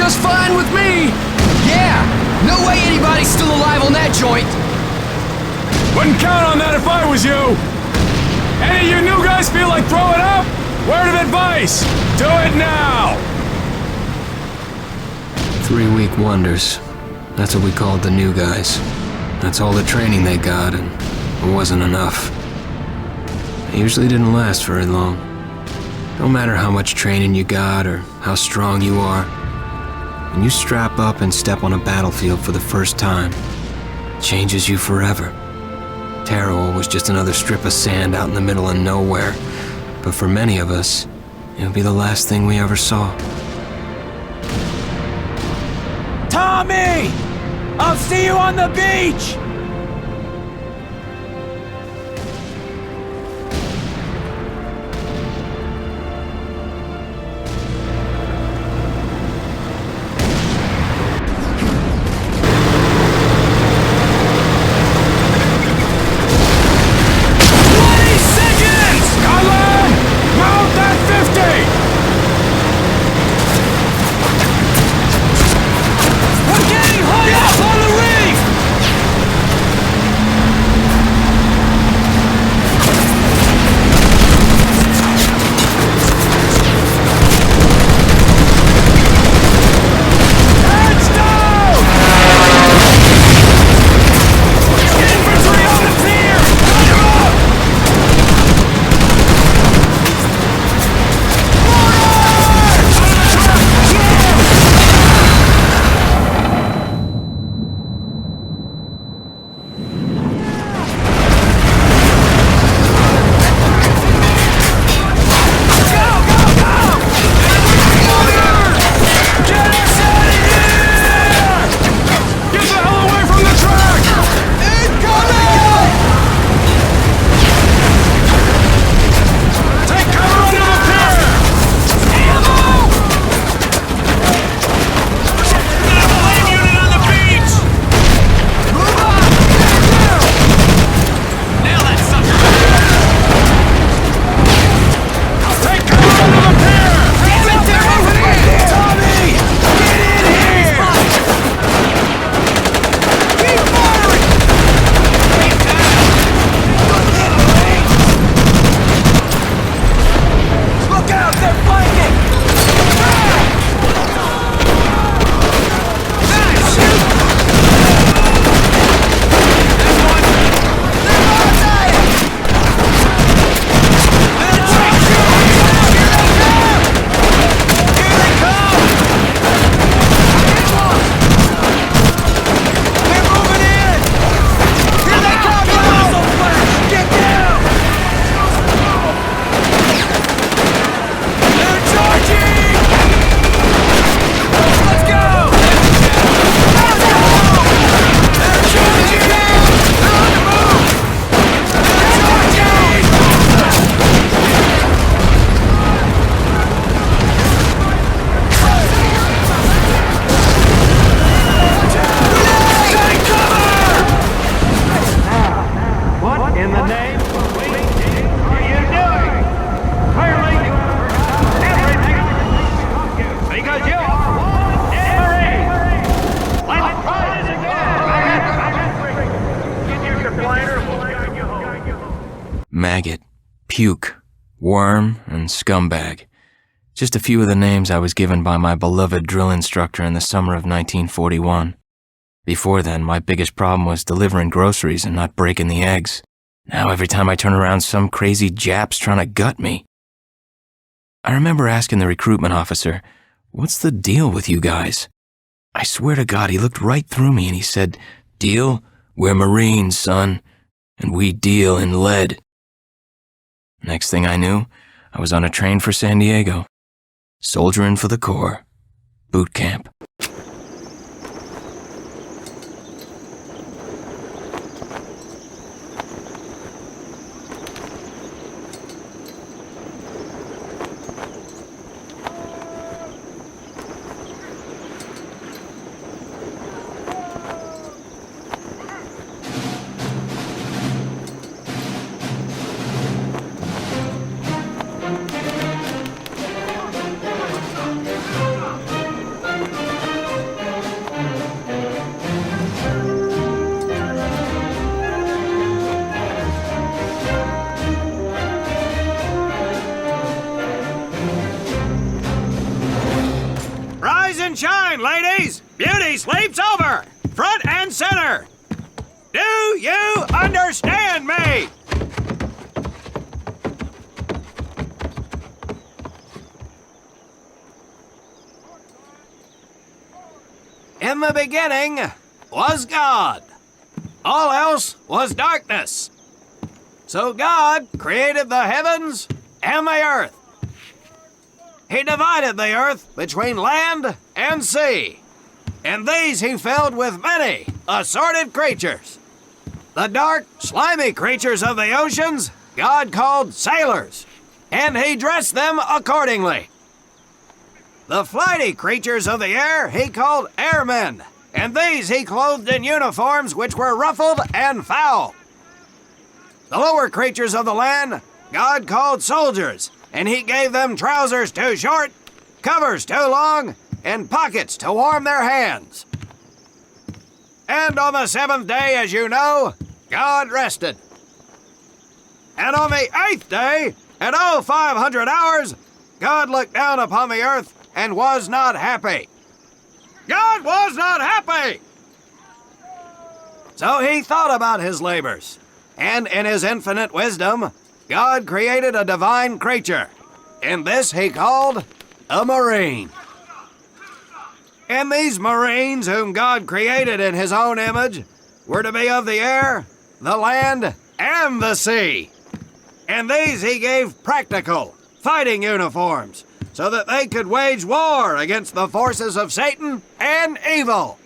just fine with me. Yeah, no way anybody's still alive on that joint. Wouldn't count on that if I was you. Any of you new guys feel like throwing up? Word of advice, do it now. 3-week wonders. That's what we called the new guys. That's all the training they got, and it wasn't enough. It usually didn't last very long. No matter how much training you got or how strong you are, when you strap up and step on a battlefield for the first time, it changes you forever. Terror was just another strip of sand out in the middle of nowhere, but for many of us, it would be the last thing we ever saw. Tommy! I'll see you on the beach! Maggot, puke, worm, and scumbag. Just a few of the names I was given by my beloved drill instructor in the summer of 1941. Before then, my biggest problem was delivering groceries and not breaking the eggs. Now every time I turn around, some crazy Jap's trying to gut me. I remember asking the recruitment officer, "What's the deal with you guys?" I swear to God, he looked right through me and he said, "Deal? We're Marines, son, and we deal in lead." Next thing I knew, I was on a train for San Diego, soldiering for the Corps, boot camp. line, ladies! Beauty sleeps over! Front and center! Do you understand me? In the beginning was God. All else was darkness. So God created the heavens and the earth. He divided the earth between land and sea, and these he filled with many assorted creatures. The dark, slimy creatures of the oceans God called sailors, and he dressed them accordingly. The flighty creatures of the air he called airmen, and these he clothed in uniforms which were ruffled and foul. The lower creatures of the land God called soldiers, and he gave them trousers too short, covers too long, and pockets to warm their hands. And on the seventh day, as you know, God rested. And on the eighth day, at 0500 hours, God looked down upon the earth and was not happy. God was not happy! So he thought about his labors, and in his infinite wisdom, God created a divine creature, and this he called a Marine. And these Marines, whom God created in his own image, were to be of the air, the land, and the sea. And these he gave practical, fighting uniforms, so that they could wage war against the forces of Satan and evil.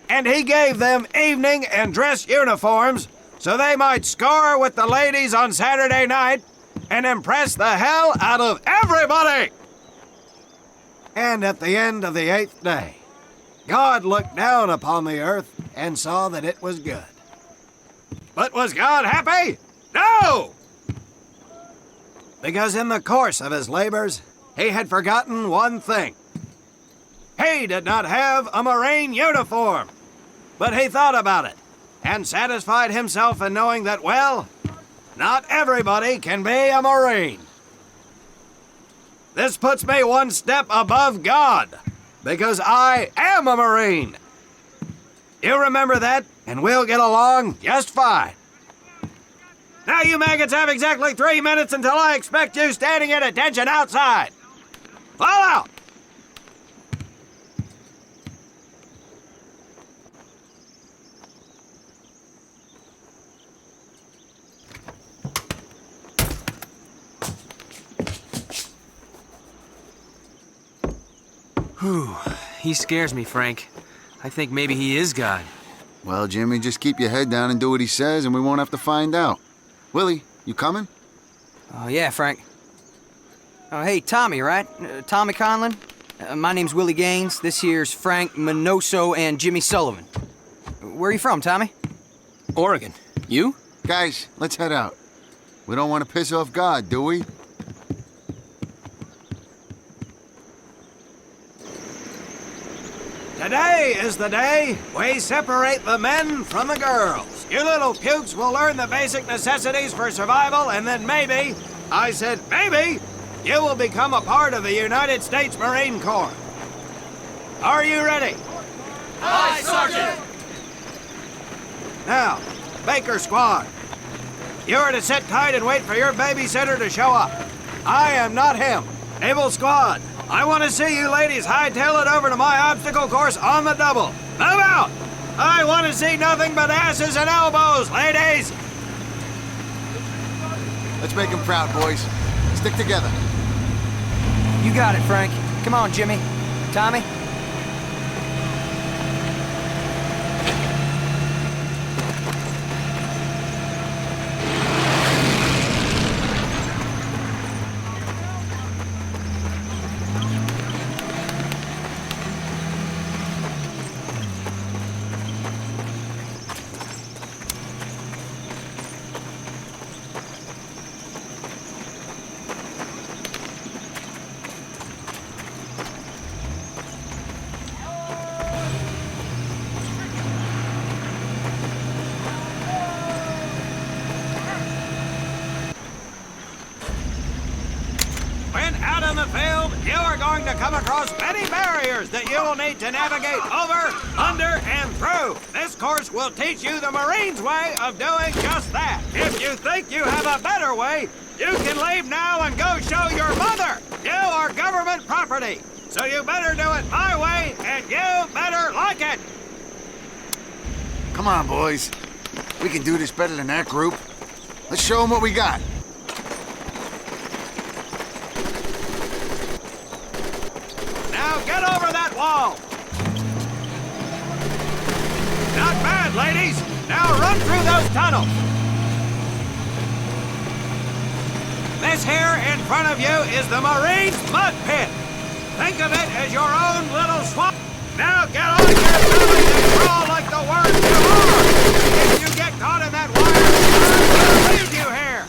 And he gave them evening and dress uniforms so they might score with the ladies on Saturday night and impress the hell out of everybody. And at the end of the eighth day, God looked down upon the earth and saw that it was good. But was God happy? No! Because in the course of his labors, he had forgotten one thing. He did not have a Marine uniform, but he thought about it and satisfied himself in knowing that, well, not everybody can be a Marine. This puts me one step above God, because I am a Marine. You remember that, and we'll get along just fine. Now you maggots have exactly 3 minutes until I expect you standing at attention outside. Fall out! Whew. He scares me, Frank. I think maybe he is God. Well, Jimmy, just keep your head down and do what he says, and we won't have to find out. Willie, you coming? Oh, yeah, Frank. Oh, hey, Tommy, right? Tommy Conlon? My name's Willie Gaines. This here's Frank, Minoso, and Jimmy Sullivan. Where are you from, Tommy? Oregon. You? Guys, let's head out. We don't want to piss off God, do we? Today is the day we separate the men from the girls. You little pukes will learn the basic necessities for survival, and then maybe, I said maybe, you will become a part of the United States Marine Corps. Are you ready? Aye, Sergeant! Now, Baker Squad, you are to sit tight and wait for your babysitter to show up. I am not him. Naval Squad, I want to see you ladies hightail it over to my obstacle course on the double. Move out! I want to see nothing but asses and elbows, ladies! Let's make him proud, boys. Stick together. You got it, Frank. Come on, Jimmy. Tommy? the field, you are going to come across many barriers that you will need to navigate over, under, and through. This course will teach you the Marines' way of doing just that. If you think you have a better way, you can leave now and go show your mother. You are government property, so you better do it my way, and you better like it. Come on, boys. We can do this better than that group. Let's show them what we got. Now get over that wall. Not bad, ladies. Now run through those tunnels. This here in front of you is the Marines' mud pit. Think of it as your own little swamp. Now get on your bellies and crawl like the worms you are. If you get caught in that wire, I'll leave you here.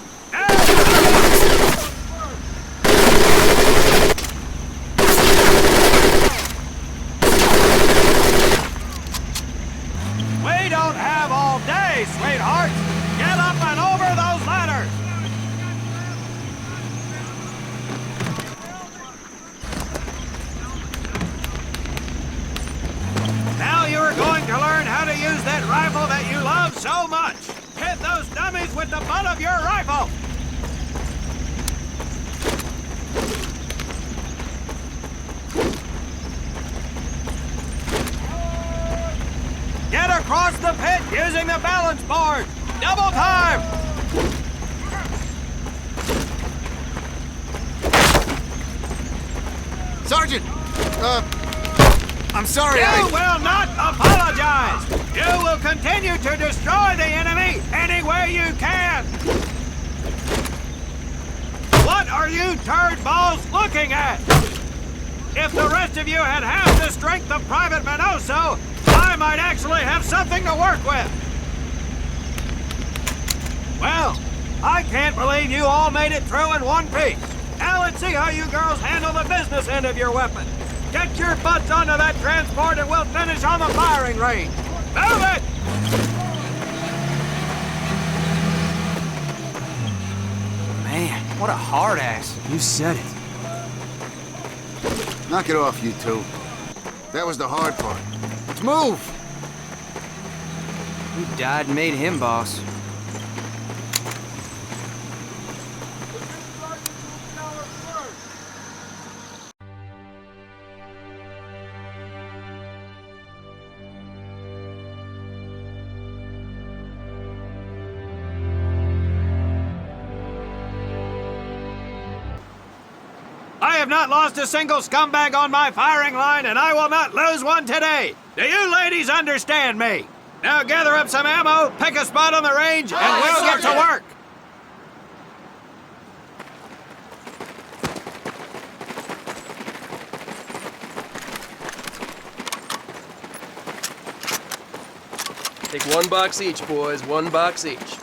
We don't have all day, sweetheart. Get up and over those ladders. Now you're going to learn how to use that rifle that you love so much. Hit those dummies with the butt of your rifle. Get across the pit using the balance board. Double time. Sergeant! I'm sorry, You will not apologize! You will continue to destroy the enemy any way you can! What are you turd balls looking at? If the rest of you had half the strength of Private Minoso, I might actually have something to work with! Well, I can't believe you all made it through in one piece. Now let's see how you girls handle the business end of your weapon. Get your butts onto that transport and we'll finish on the firing range. Move it! Man, what a hard ass. You said it. Knock it off, you two. That was the hard part. Let's move! Who died and made him boss? I have not lost a single scumbag on my firing line, and I will not lose one today. Do you ladies understand me? Now gather up some ammo, pick a spot on the range, and we'll get to work. Take 1 box each, boys. 1 box each.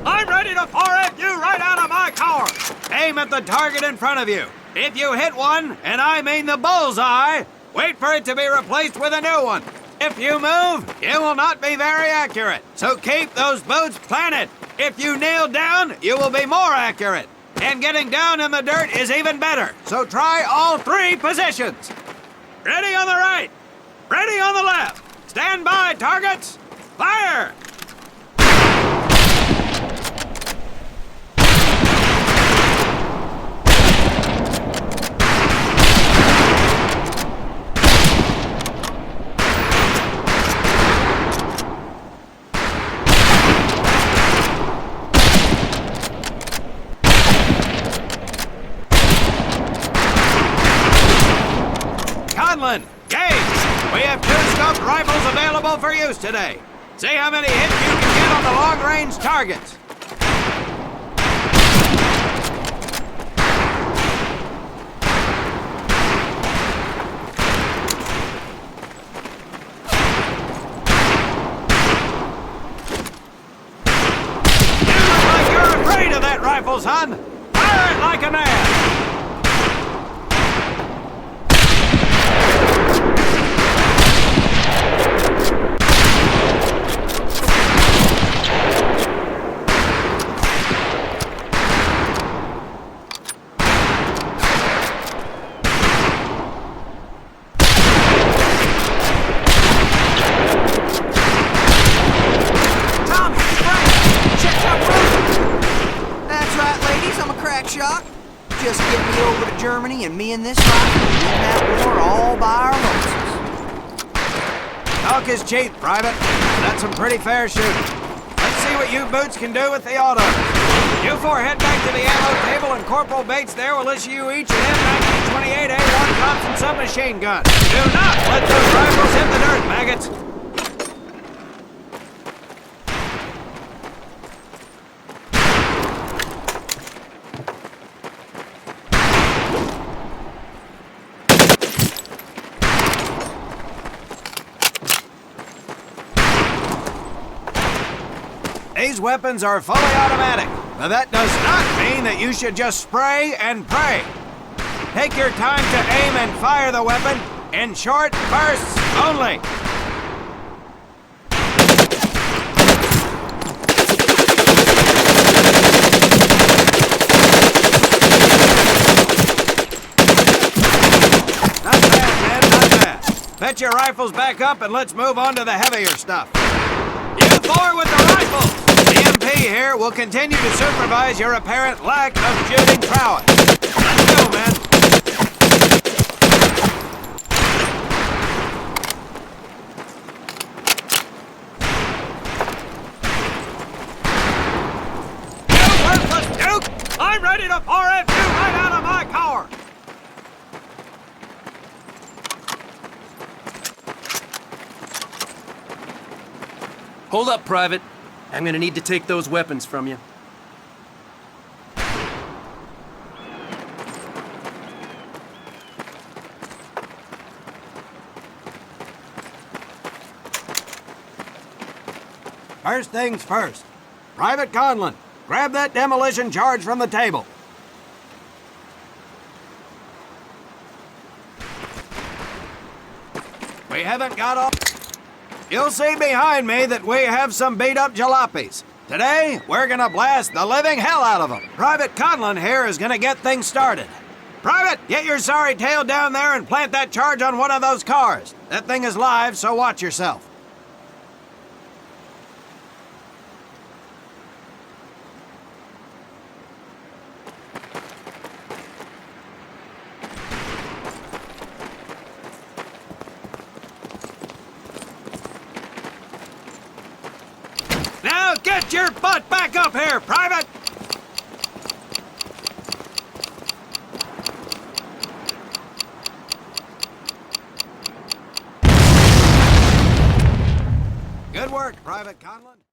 I'm ready to pour at you right out of my car! Aim at the target in front of you. If you hit one, and I mean the bullseye, wait for it to be replaced with a new one. If you move, it will not be very accurate. So keep those boots planted. If you kneel down, you will be more accurate. And getting down in the dirt is even better. So try all 3 positions. Ready on the right. Ready on the left. Stand by, targets. Fire! Colin, Gage, we have 2 scoped rifles available for use today. See how many hits you can get on the long-range targets. You look like you're afraid of that rifle, son. Fire it like a man. just get me over to Germany and me and this rifle will win that war all by our lonesome. Talk is cheap, Private. That's some pretty fair shooting. Let's see what you boots can do with the auto. You four head back to the ammo table and Corporal Bates there will issue you each an M1928A1 Thompson submachine gun. Do not let those rifles hit the dirt, maggots. These weapons are fully automatic, but that does not mean that you should just spray and pray. Take your time to aim and fire the weapon in short bursts only. Not bad, man, not bad. Fetch your rifles back up and let's move on to the heavier stuff. You four with the rifles! The MP here will continue to supervise your apparent lack of shooting prowess. Let's go, man. You worthless Duke! I'm ready to pour at you right out of my car! Hold up, Private. I'm gonna need to take those weapons from you. First things first. Private Conlon, grab that demolition charge from the table. We haven't got all... You'll see behind me that we have some beat-up jalopies. Today, we're gonna blast the living hell out of them. Private Conlon here is gonna get things started. Private, get your sorry tail down there and plant that charge on one of those cars. That thing is live, so watch yourself. Now get your butt back up here, Private! Good work, Private Conlon.